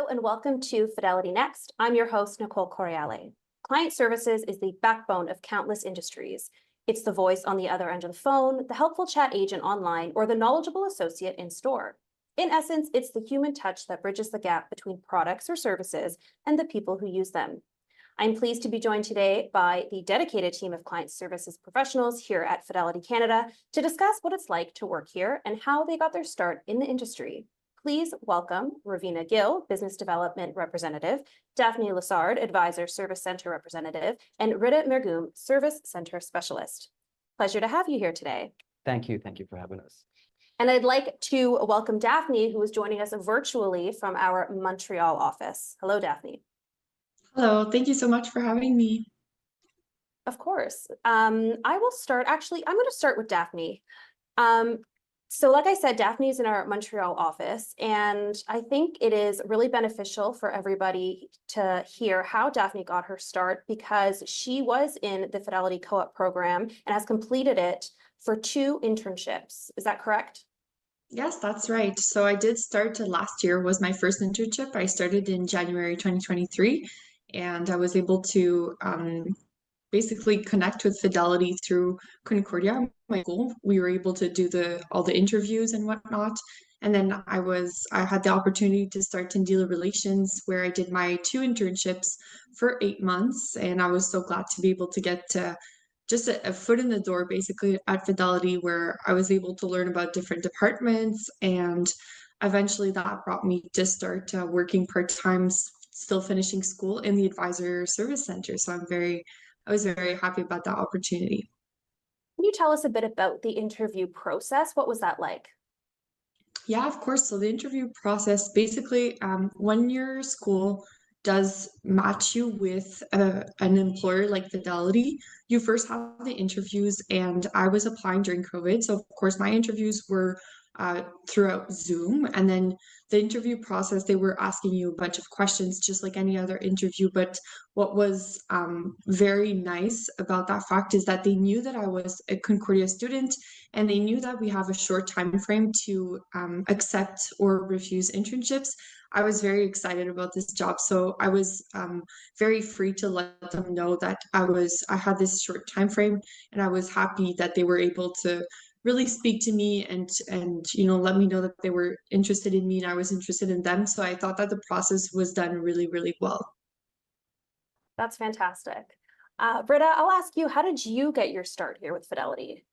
Hello and welcome to Fidelity Next. I'm your host, Nicole Coriale. Client services is the backbone of countless industries. It's the voice on the other end of the phone, the helpful chat agent online, or the knowledgeable associate in store. In essence, it's the human touch that bridges the gap between products or services and the people who use them. I'm pleased to be joined today by the dedicated team of client services professionals here at Fidelity Canada to discuss what it's like to work here and how they got their start in the industry. Please welcome Raveena Gill, Business Development Representative, Daphnee Lessard, Advisor Service Center Representative, and Rida Mergoum, Service Center Specialist. Pleasure to have you here today. Thank you for having us. And I'd like to welcome Daphnee, who is joining us virtually from our Montreal office. Hello, Daphnee. Hello, thank you so much for having me. Of course. I will start, actually, I'm going to start with Daphnee. So like I said, Daphnee is in our Montreal office, and I think it is really beneficial for everybody to hear how Daphnee got her start because she was in the Fidelity Co-op program and has completed it for 2 internships. Is that correct? Yes, that's right. So I did start last year was my first internship. I started in January 2023, and I was able to basically connect with Fidelity through Concordia, my school. We were able to do all the interviews and whatnot. And then I had the opportunity to start in dealer relations where I did my 2 internships for 8 months. And I was so glad to be able to get just a foot in the door basically at Fidelity where I was able to learn about different departments. And eventually that brought me to start working part-time, still finishing school in the Advisor Service Center. So I was very happy about that opportunity. Can you tell us a bit about the interview process? What was that like? Yeah, of course. So the interview process, basically, when your school does match you with an employer like Fidelity, you first have the interviews, and I was applying during COVID. So of course, my interviews were throughout Zoom, and then the interview process, they were asking you a bunch of questions, just like any other interview. But what was very nice about that fact is that they knew that I was a Concordia student, and they knew that we have a short time frame to accept or refuse internships. I was very excited about this job, so I was very free to let them know that I had this short time frame, and I was happy that they were able to really speak to me and let me know that they were interested in me and I was interested in them. So I thought that the process was done really, really well. That's fantastic. Rida, I'll ask you, how did you get your start here with Fidelity?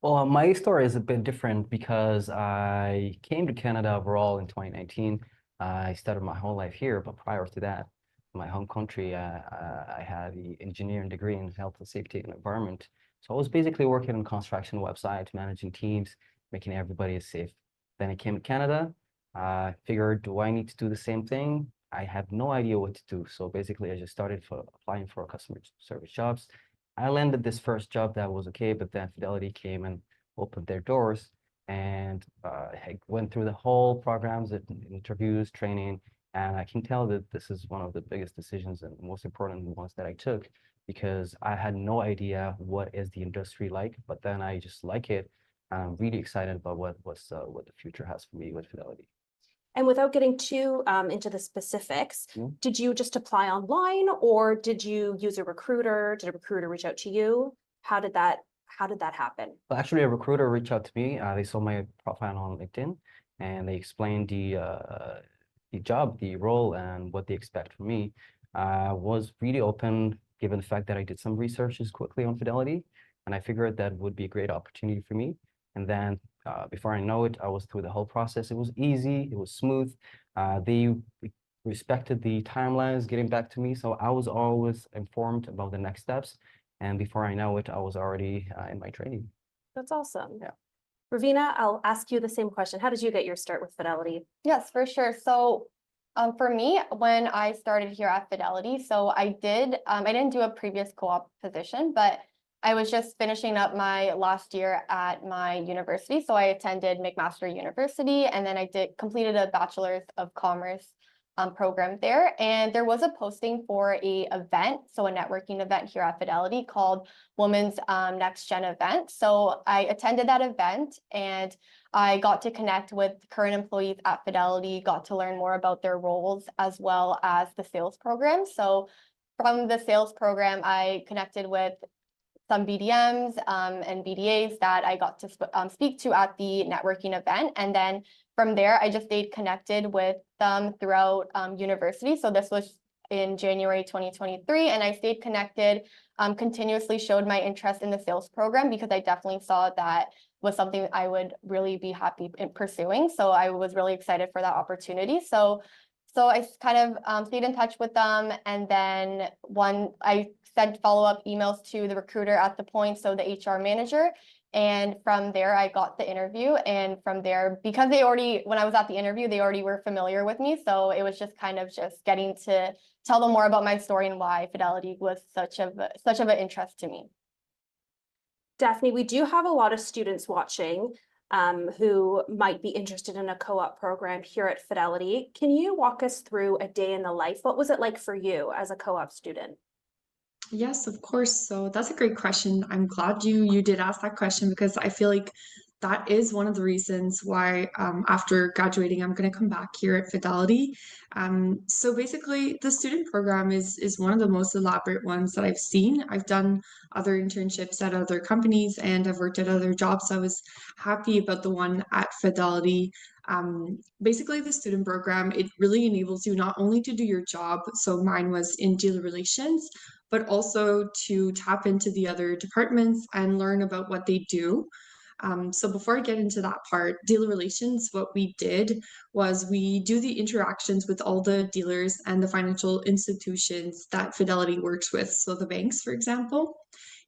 Well, my story is a bit different because I came to Canada overall in 2019. I started my whole life here, but prior to that, in my home country, I had the engineering degree in health and safety and environment. So I was basically working on construction websites, managing teams, making everybody safe. Then I came to Canada. I figured, do I need to do the same thing? I had no idea what to do. So basically, I just started applying for customer service jobs. I landed this first job that was okay, but then Fidelity came and opened their doors, and I went through the whole programs, interviews, training, and I can tell that this is one of the biggest decisions and most important ones that I took because I had no idea what is the industry like, but then I just like it, and I'm really excited about what the future has for me with Fidelity. And without getting too into the specifics, did you just apply online or did you use a recruiter? Did a recruiter reach out to you? How did that happen? Well, actually, a recruiter reached out to me. They saw my profile on LinkedIn, and they explained the job, the role, and what they expect from me. Was really open, given the fact that I did some researches quickly on Fidelity, and I figured that would be a great opportunity for me. And then before I know it, I was through the whole process. It was easy, it was smooth. They respected the timelines getting back to me, so I was always informed about the next steps. And before I know it, I was already in my training. That's awesome. Yeah. Raveena, I'll ask you the same question. How did you get your start with Fidelity? Yes, for sure. So for me, when I started here at Fidelity, so I didn't do a previous co-op position, but I was just finishing up my last year at my university. So I attended McMaster University, and then I completed a Bachelor's of Commerce program there. And there was a posting for a event, so a networking event here at Fidelity called Women's Next Gen event. So I attended that event and I got to connect with current employees at Fidelity, got to learn more about their roles as well as the sales program. So from the sales program, I connected with some BDMs and BDAs that I got to speak to at the networking event. And then from there, I just stayed connected with them throughout university. So this was in January 2023, and I stayed connected, continuously showed my interest in the sales program because I definitely saw that was something I would really be happy in pursuing. So I was really excited for that opportunity. So I kind of stayed in touch with them, and then I sent follow-up emails to the recruiter at the point, so the HR manager, and from there I got the interview. And from there, because when I was at the interview, they already were familiar with me, so it was just kind of just getting to tell them more about my story and why Fidelity was such of an interest to me. Daphnee, we do have a lot of students watching who might be interested in a co-op program here at Fidelity. Can you walk us through a day in the life? What was it like for you as a co-op student? Yes, of course. So that's a great question. I'm glad you did ask that question because I feel like that is one of the reasons why after graduating, I'm going to come back here at Fidelity. So basically, the student program is one of the most elaborate ones that I've seen. I've done other internships at other companies and I've worked at other jobs. So I was happy about the one at Fidelity. Basically, the student program, it really enables you not only to do your job, so mine was in dealer relations, but also to tap into the other departments and learn about what they do. So before I get into that part, dealer relations, what we did was we do the interactions with all the dealers and the financial institutions that Fidelity works with. So the banks, for example,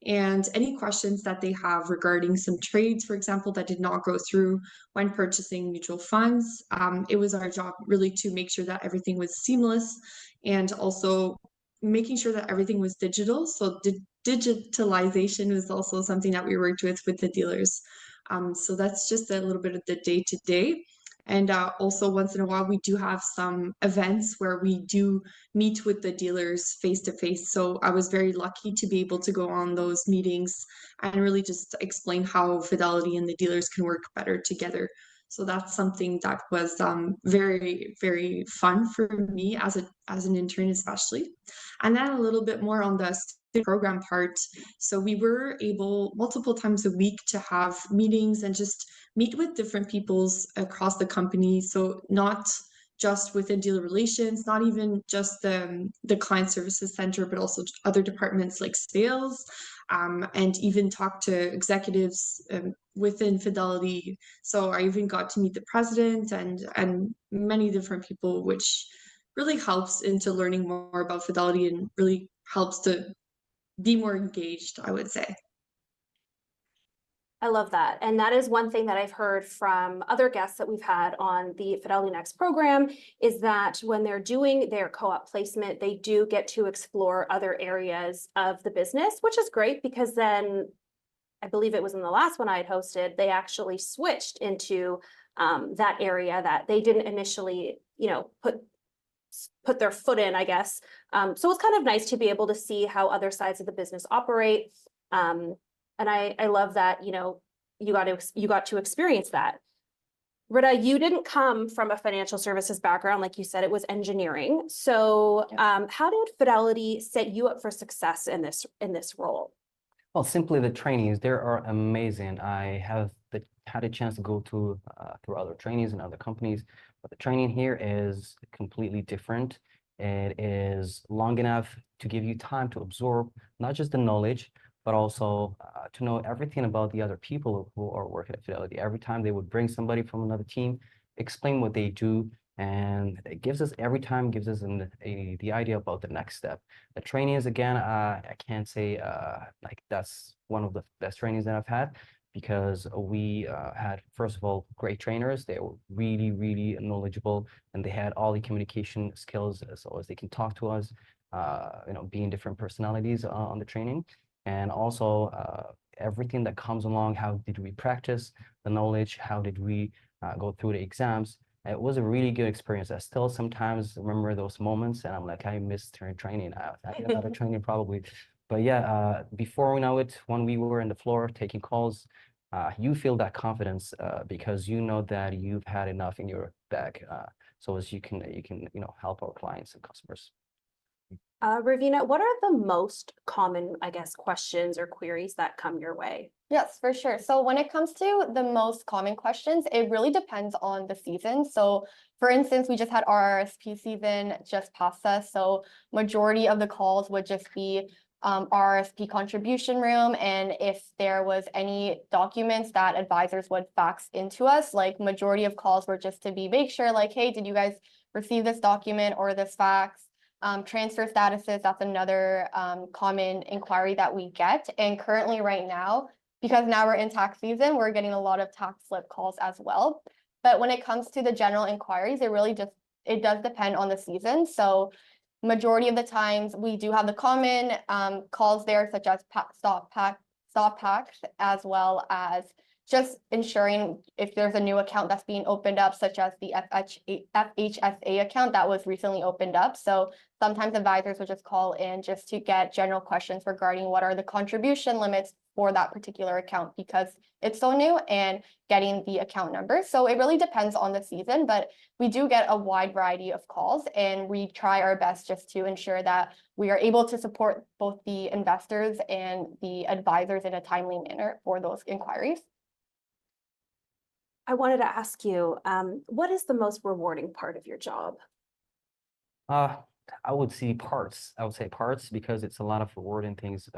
and any questions that they have regarding some trades, for example, that did not go through when purchasing mutual funds. It was our job really to make sure that everything was seamless and also making sure that everything was digital. So digitalization was also something that we worked with the dealers. So that's just a little bit of the day to day. And also once in a while, we do have some events where we do meet with the dealers face to face. So I was very lucky to be able to go on those meetings and really just explain how Fidelity and the dealers can work better together. So that's something that was very, very fun for me as an intern, especially. And then a little bit more on the student program part. So we were able multiple times a week to have meetings and just meet with different peoples across the company. So not just within dealer relations, not even just the client services center, but also other departments like sales, and even talk to executives within Fidelity. So I even got to meet the president and many different people, which really helps into learning more about Fidelity and really helps to be more engaged, I would say. I love that. And that is one thing that I've heard from other guests that we've had on the FidelityNext program is that when they're doing their co-op placement, they do get to explore other areas of the business, which is great because then I believe it was in the last one I had hosted, they actually switched into that area that they didn't initially, put their foot in, I guess. So it's kind of nice to be able to see how other sides of the business operate. And I love that, you got to experience that. Rida, you didn't come from a financial services background, like you said, it was engineering. So how did Fidelity set you up for success in this role? Well, simply the trainings, they are amazing. I have had a chance to go through other trainings and other companies, but the training here is completely different. It is long enough to give you time to absorb not just the knowledge, but also to know everything about the other people who are working at Fidelity. Every time they would bring somebody from another team, explain what they do, and it gives us the idea about the next step. The training is, again, I can't say like that's one of the best trainings that I've had, because we had, first of all, great trainers. They were really, really knowledgeable, and they had all the communication skills so as they can talk to us, being different personalities on the training. And also everything that comes along, how did we practice the knowledge? How did we go through the exams? It was a really good experience. I still sometimes remember those moments, and I'm like, I missed training. I get out of training probably. But yeah, before we know it, when we were in the floor taking calls, you feel that confidence because you know that you've had enough in your bag, so as you can help our clients and customers. Raveena, what are the most common, I guess, questions or queries that come your way? Yes, for sure. So when it comes to the most common questions, it really depends on the season. So for instance, we just had our RRSP season just past us. So majority of the calls would just be RRSP contribution room. And if there was any documents that advisors would fax into us, like majority of calls were just to make sure like, hey, did you guys receive this document or this fax? Transfer statuses, that's another common inquiry that we get. And currently right now, because now we're in tax season, we're getting a lot of tax slip calls as well. But when it comes to the general inquiries, it does depend on the season. So majority of the times we do have the common calls there, such as stop packs, as well as just ensuring if there's a new account that's being opened up, such as the FHSA account that was recently opened up. So sometimes advisors would just call in just to get general questions regarding what are the contribution limits for that particular account because it's so new and getting the account number. So it really depends on the season, but we do get a wide variety of calls and we try our best just to ensure that we are able to support both the investors and the advisors in a timely manner for those inquiries. I wanted to ask you, what is the most rewarding part of your job? I would say parts. I would say parts because it's a lot of rewarding things.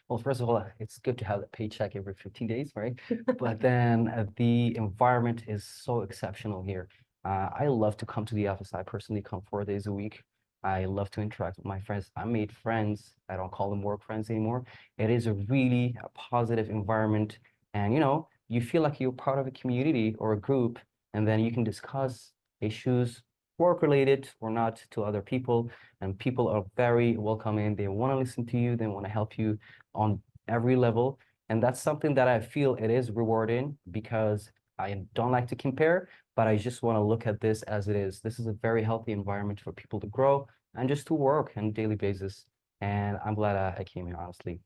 Well, first of all, it's good to have a paycheck every 15 days, right? But then the environment is so exceptional here. I love to come to the office. I personally come 4 days a week. I love to interact with my friends. I made friends. I don't call them work friends anymore. It is a really positive environment. And you feel like you're part of a community or a group, and then you can discuss issues work-related or not to other people, and people are very welcoming. They want to listen to you. They want to help you on every level, and that's something that I feel it is rewarding because I don't like to compare, but I just want to look at this as it is. This is a very healthy environment for people to grow and just to work on a daily basis, and I'm glad I came here, honestly.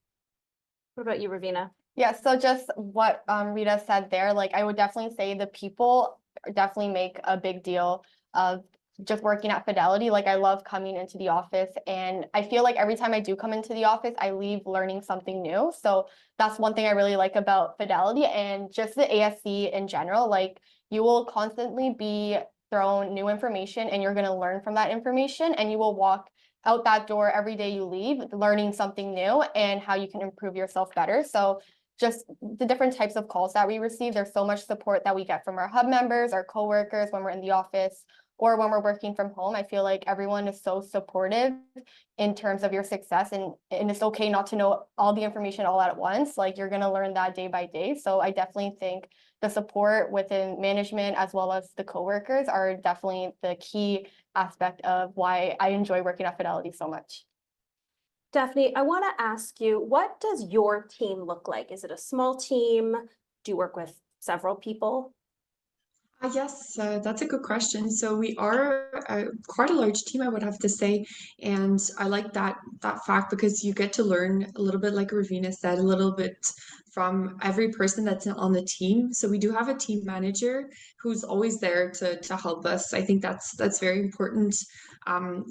What about you, Raveena? Yeah, so just what Rita said there, like I would definitely say the people definitely make a big deal of just working at Fidelity. Like I love coming into the office and I feel like every time I do come into the office, I leave learning something new. So that's one thing I really like about Fidelity and just the ASC in general. Like you will constantly be thrown new information and you're going to learn from that information and you will walk out that door every day you leave learning something new and how you can improve yourself better. So just the different types of calls that we receive, there's so much support that we get from our hub members, our coworkers when we're in the office or when we're working from home. I feel like everyone is so supportive in terms of your success and it's okay not to know all the information all at once. Like you're going to learn that day by day. So I definitely think the support within management as well as the coworkers are definitely the key aspect of why I enjoy working at Fidelity so much. Daphnee, I want to ask you, what does your team look like? Is it a small team? Do you work with several people? Yes, that's a good question. So we are quite a large team, I would have to say, and I like that fact because you get to learn a little bit, like Raveena said, a little bit from every person that's on the team. So we do have a team manager who's always there to help us. I think that's very important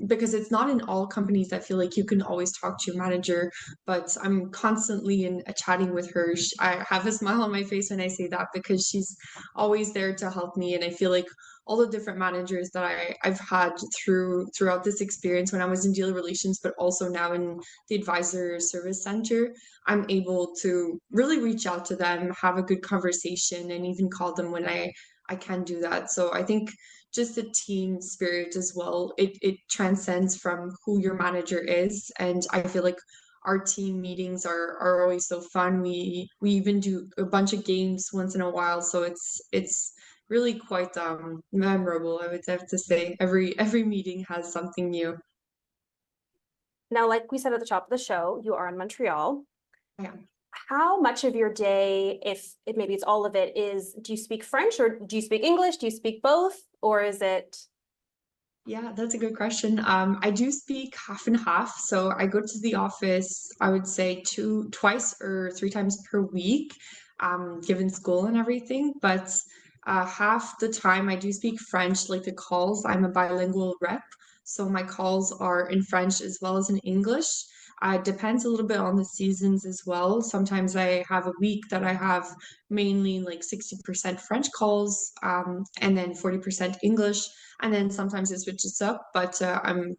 because it's not in all companies. I feel like you can always talk to your manager, but I'm constantly chatting with her. I have a smile on my face when I say that because she's always there to help me. And I feel like all the different managers that I've had throughout this experience when I was in dealer relations, but also now in the advisor service center, I'm able to really reach out to them, have a good conversation, and even call them when I can do that. So I think just the team spirit as well, it transcends from who your manager is. And I feel like our team meetings are always so fun. We even do a bunch of games once in a while, so it's really quite memorable, I would have to say. Every meeting has something new. Now, like we said at the top of the show, you are in Montreal. Yeah. how much of your day, if maybe it's all of it, do you speak French or do you speak English? Do you speak both? Or is it? Yeah, that's a good question. I do speak half and half. So I go to the office, I would say twice or three times per week, given school and everything. But half the time I do speak French, like the calls. I'm a bilingual rep. So my calls are in French as well as in English. It depends a little bit on the seasons as well. Sometimes I have a week that I have mainly like 60% French calls, and then 40% English. And then sometimes it switches up, but I'm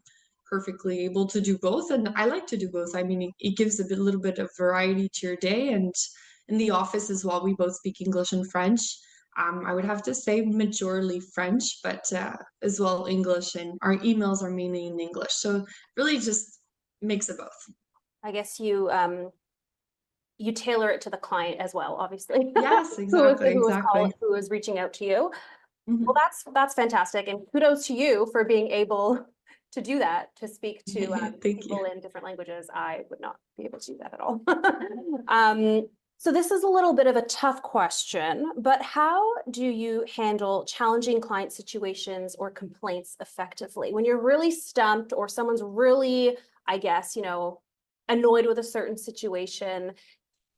perfectly able to do both. And I like to do both. I mean, it gives little bit of variety to your day. And in the office as well, we both speak English and French. I would have to say majorly French, but as well English, and our emails are mainly in English. So really just mix of both. I guess you tailor it to the client as well, obviously. Yes, exactly, exactly. Who is reaching out to you. Mhm. Well, that's fantastic, and kudos to you for being able to do that, to speak to Thank people you. in different languages. I would not be able to do that at all. So this is a little bit of a tough question, but how do you handle challenging client situations or complaints effectively when you're really stumped or someone's really, I guess, annoyed with a certain situation?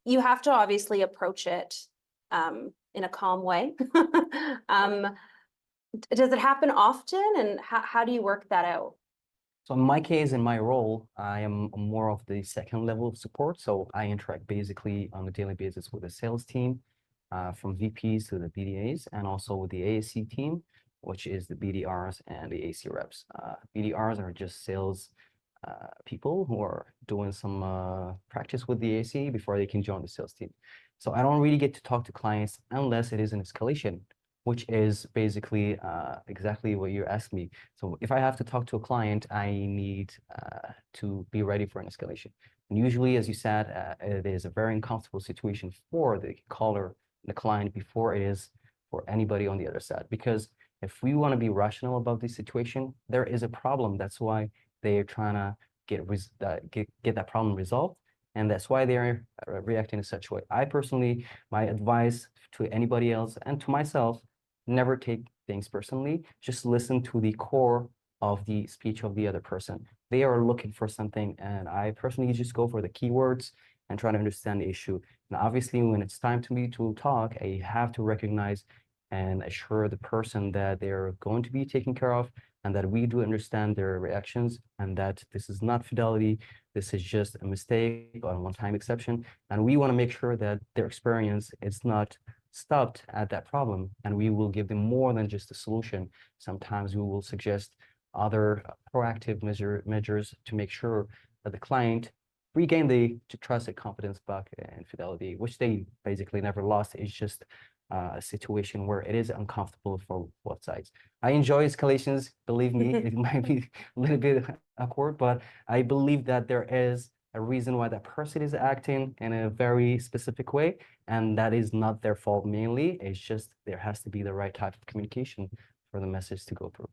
You have to obviously approach it in a calm way. Does it happen often, and how do you work that out? So in my case, in my role, I am more of the second level of support. So I interact basically on a daily basis with the sales team, from VPs to the BDAs, and also with the ASC team, which is the BDRs and the AC reps. BDRs are just sales people who are doing some practice with the AC before they can join the sales team. So I don't really get to talk to clients unless it is an escalation, which is basically exactly what you asked me. So if I have to talk to a client, I need to be ready for an escalation. And usually, as you said, it is a very uncomfortable situation for the caller, the client, before it is for anybody on the other side. Because if we want to be rational about this situation, there is a problem. That's why they are trying to get that problem resolved. And that's why they're reacting in such a way. I personally, my advice to anybody else and to myself, never take things personally. Just listen to the core of the speech of the other person. They are looking for something, and I personally just go for the keywords and try to understand the issue. And obviously, when it's time to me to talk, I have to recognize and assure the person that they're going to be taken care of, and that we do understand their reactions, and that this is not Fidelity. This is just a mistake or a one-time exception. And we want to make sure that their experience is not stopped at that problem, and we will give them more than just a solution. Sometimes we will suggest other proactive measures to make sure that the client regain the trust and confidence back in Fidelity, which they basically never lost. It's just a situation where it is uncomfortable for both sides. I enjoy escalations, believe me. It might be a little bit awkward, but I believe that there is a reason why that person is acting in a very specific way, and that is not their fault mainly. It's just there has to be the right type of communication for the message to go through.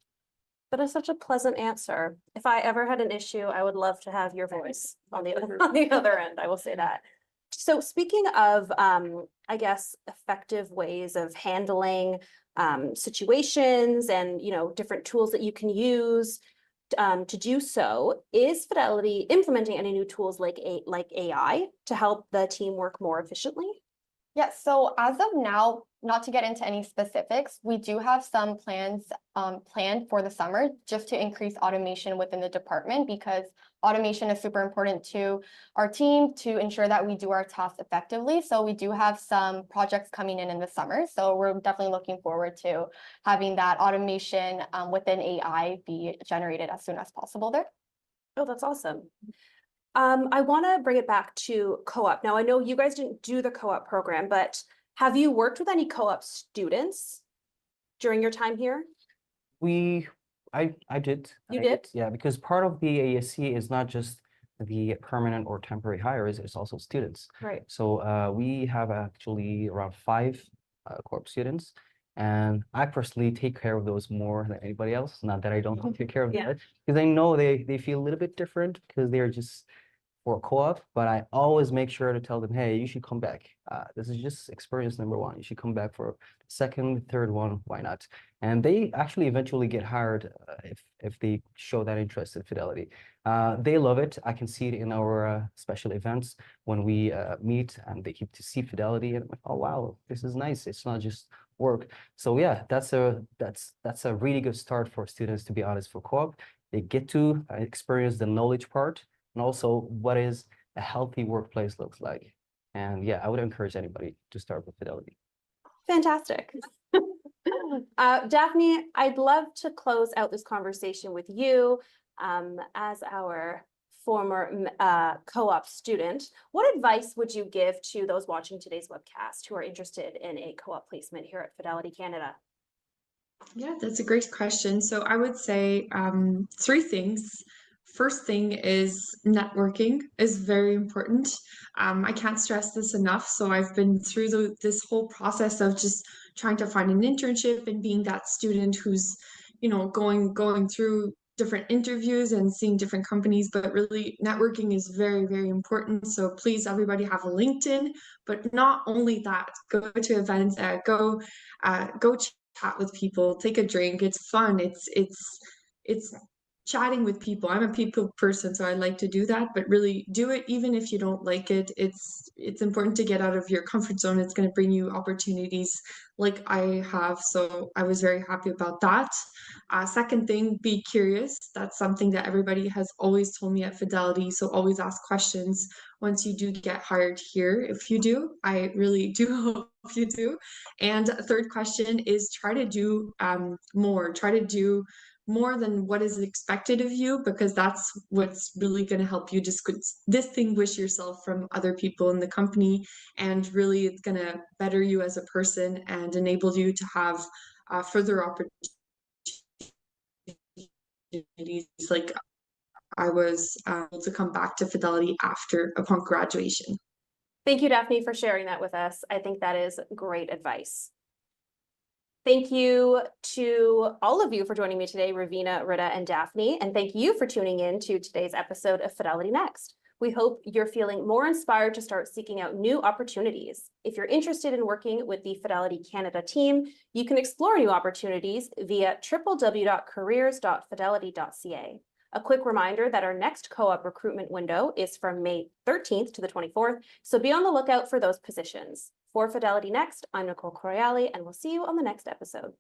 That is such a pleasant answer. If I ever had an issue, I would love to have your voice on the other end. I will say that. So speaking of, I guess, effective ways of handling situations and, different tools that you can use to do so, is Fidelity implementing any new tools like AI to help the team work more efficiently? Yeah, so as of now, not to get into any specifics, we do have some plans planned for the summer just to increase automation within the department, because automation is super important to our team to ensure that we do our tasks effectively. So we do have some projects coming in the summer. So we're definitely looking forward to having that automation within AI be generated as soon as possible there. Oh, that's awesome. I want to bring it back to co-op. Now, I know you guys didn't do the co-op program, but have you worked with any co-op students during your time here? I did. You did? Yeah, because part of the ASC is not just the permanent or temporary hires, it's also students. Right. So we have actually around 5 corp students, and I personally take care of those more than anybody else. Not that I don't take care of Yeah. them, because I know they feel a little bit different because they're just for a co-op, but I always make sure to tell them, hey, you should come back. This is just experience number one. You should come back for second, third one. Why not? And they actually eventually get hired if they show that interest in Fidelity. They love it. I can see it in our special events when we meet and they keep to see Fidelity, and I'm like, oh wow, this is nice. It's not just work. So yeah, that's a really good start for students, to be honest, for co-op. They get to experience the knowledge part and also what is a healthy workplace looks like. And yeah, I would encourage anybody to start with Fidelity. Fantastic. Daphnee, I'd love to close out this conversation with you as our former co-op student. What advice would you give to those watching today's webcast who are interested in a co-op placement here at Fidelity Canada? Yeah, that's a great question. So I would say three things. First thing is networking is very important. I can't stress this enough. So I've been through this whole process of just trying to find an internship and being that student who's, going through different interviews and seeing different companies, but really networking is very, very important. So please, everybody have a LinkedIn, but not only that, go to events, go chat with people, take a drink. It's fun. It's chatting with people. I'm a people person, so I like to do that, but really do it even if you don't like it. It's important to get out of your comfort zone. It's going to bring you opportunities like I have. So I was very happy about that. Second thing, be curious. That's something that everybody has always told me at Fidelity. So always ask questions once you do get hired here. If you do, I really do hope you do. And third question is try to do more. Try to do more than what is expected of you, because that's what's really going to help you distinguish yourself from other people in the company. And really, it's going to better you as a person and enable you to have further opportunities. Like I was able to come back to Fidelity upon graduation. Thank you, Daphnee, for sharing that with us. I think that is great advice. Thank you to all of you for joining me today, Raveena, Rida, and Daphnee, and thank you for tuning in to today's episode of Fidelity Next. We hope you're feeling more inspired to start seeking out new opportunities. If you're interested in working with the Fidelity Canada team, you can explore new opportunities via www.careers.fidelity.ca. A quick reminder that our next co-op recruitment window is from May 13th to the 24th, so be on the lookout for those positions. For Fidelity Next, I'm Nicole Coriale, and we'll see you on the next episode.